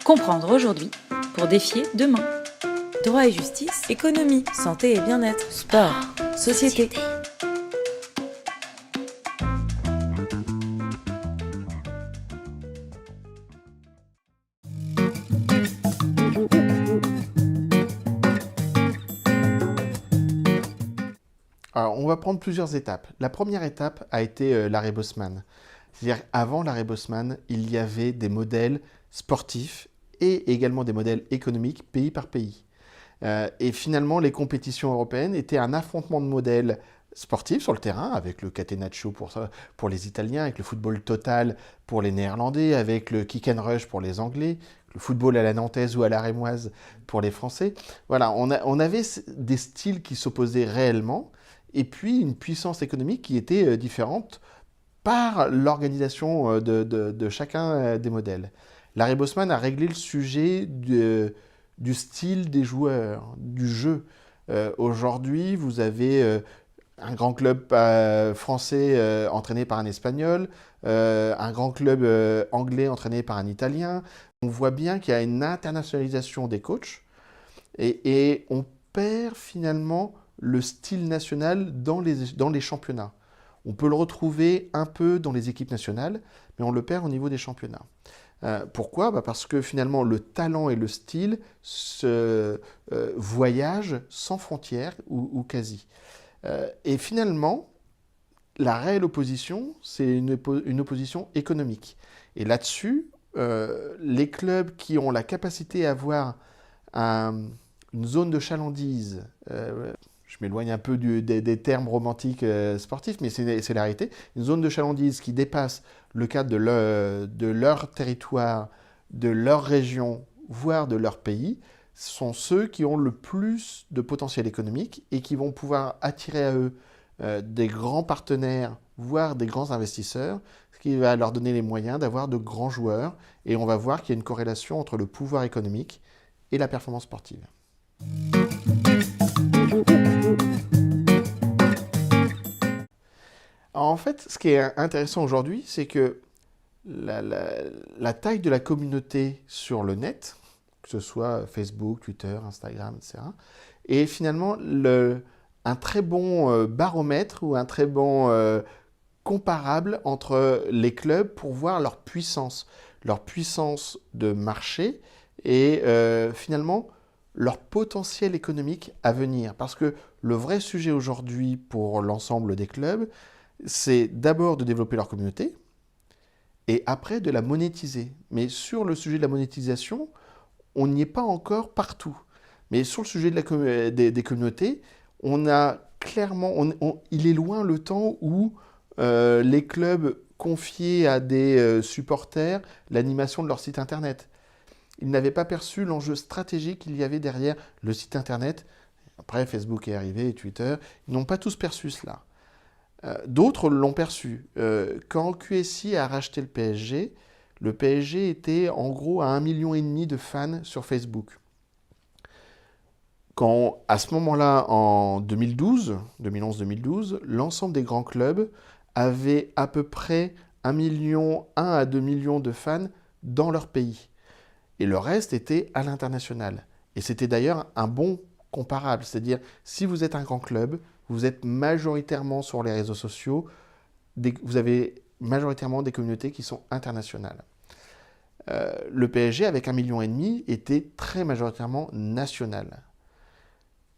Comprendre aujourd'hui pour défier demain. Droit et justice, économie, santé et bien-être, sport, société. Alors, on va prendre plusieurs étapes. La première étape a été l'arrêt Bosman. C'est-à-dire qu'avant l'arrêt Bosman, il y avait des modèles sportifs et également des modèles économiques pays par pays. Et finalement, les compétitions européennes étaient un affrontement de modèles sportifs sur le terrain, avec le catenaccio pour les Italiens, avec le football total pour les Néerlandais, avec le kick and rush pour les Anglais, le football à la nantaise ou à la rémoise pour les Français. Voilà, on avait des styles qui s'opposaient réellement, et puis une puissance économique qui était différente par l'organisation de chacun des modèles. Larry Bosman a réglé le sujet du style des joueurs, du jeu. Aujourd'hui, vous avez un grand club français entraîné par un Espagnol, un grand club anglais entraîné par un Italien. On voit bien qu'il y a une internationalisation des coachs et on perd finalement le style national dans les championnats. On peut le retrouver un peu dans les équipes nationales, mais on le perd au niveau des championnats. Pourquoi ? Parce que finalement, le talent et le style se voyagent sans frontières ou quasi. Et finalement, la réelle opposition, c'est une opposition économique. Et là-dessus, les clubs qui ont la capacité à avoir une zone de chalandise, je m'éloigne un peu des termes romantiques sportifs, mais c'est la réalité. Une zone de chalandise qui dépasse le cadre de leur territoire, de leur région, voire de leur pays, sont ceux qui ont le plus de potentiel économique et qui vont pouvoir attirer à eux des grands partenaires, voire des grands investisseurs, ce qui va leur donner les moyens d'avoir de grands joueurs. Et on va voir qu'il y a une corrélation entre le pouvoir économique et la performance sportive. Alors en fait, ce qui est intéressant aujourd'hui, c'est que la taille de la communauté sur le net, que ce soit Facebook, Twitter, Instagram, etc., est finalement un très bon baromètre ou un très bon comparable entre les clubs pour voir leur puissance de marché et finalement leur potentiel économique à venir. Parce que le vrai sujet aujourd'hui pour l'ensemble des clubs, c'est d'abord de développer leur communauté et après de la monétiser. Mais sur le sujet de la monétisation, on n'y est pas encore partout. Mais sur le sujet des communautés, on a clairement, il est loin le temps où les clubs confiaient à des supporters l'animation de leur site internet. Ils n'avaient pas perçu l'enjeu stratégique qu'il y avait derrière le site internet. Après, Facebook est arrivé et Twitter. Ils n'ont pas tous perçu cela. D'autres l'ont perçu. Quand QSI a racheté le PSG était en gros à 1,5 million de fans sur Facebook. Quand, à ce moment-là, en 2011-2012, l'ensemble des grands clubs avaient à peu près 1 à 2 millions de fans dans leur pays. Et le reste était à l'international. Et c'était d'ailleurs un bon comparable. C'est-à-dire, si vous êtes un grand club, vous êtes majoritairement sur les réseaux sociaux, vous avez majoritairement des communautés qui sont internationales. Le PSG, avec 1,5 million, était très majoritairement national.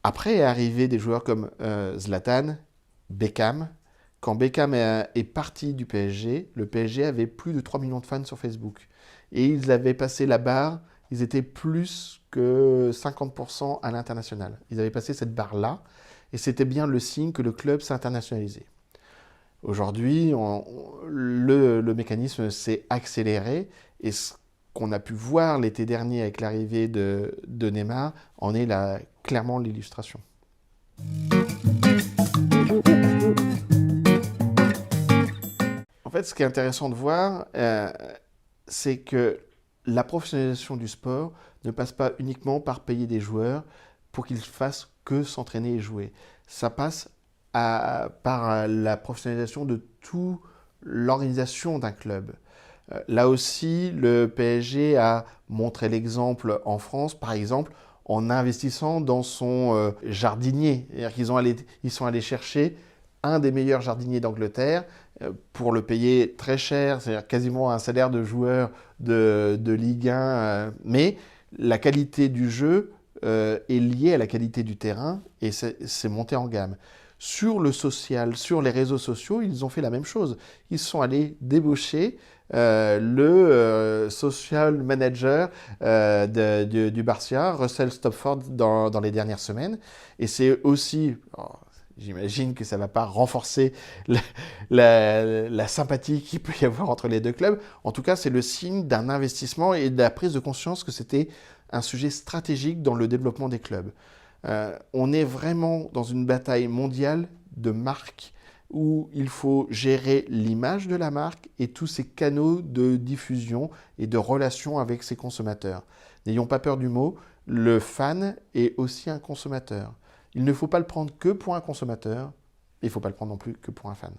Après est arrivé des joueurs comme Zlatan, Beckham. Quand Beckham est parti du PSG, le PSG avait plus de 3 millions de fans sur Facebook. Et ils avaient passé la barre, ils étaient plus que 50% à l'international. Ils avaient passé cette barre-là, et c'était bien le signe que le club s'internationalisait. Aujourd'hui, le mécanisme s'est accéléré, et ce qu'on a pu voir l'été dernier avec l'arrivée de Neymar en est clairement l'illustration. En fait, ce qui est intéressant de voir, c'est que la professionnalisation du sport ne passe pas uniquement par payer des joueurs pour qu'ils fassent que s'entraîner et jouer. Ça passe par la professionnalisation de toute l'organisation d'un club. Là aussi, le PSG a montré l'exemple en France, par exemple, en investissant dans son jardinier. C'est-à-dire ils sont allés chercher un des meilleurs jardiniers d'Angleterre pour le payer très cher, c'est-à-dire quasiment un salaire de joueur de Ligue 1. Mais la qualité du jeu est liée à la qualité du terrain et c'est monté en gamme. Sur le social, sur les réseaux sociaux, ils ont fait la même chose. Ils sont allés débaucher le social manager du Barça, Russell Stopford, dans les dernières semaines. Et c'est aussi, j'imagine que ça ne va pas renforcer la sympathie qu'il peut y avoir entre les deux clubs. En tout cas, c'est le signe d'un investissement et de la prise de conscience que c'était un sujet stratégique dans le développement des clubs. On est vraiment dans une bataille mondiale de marques où il faut gérer l'image de la marque et tous ses canaux de diffusion et de relation avec ses consommateurs. N'ayons pas peur du mot, le fan est aussi un consommateur. Il ne faut pas le prendre que pour un consommateur, et il ne faut pas le prendre non plus que pour un fan.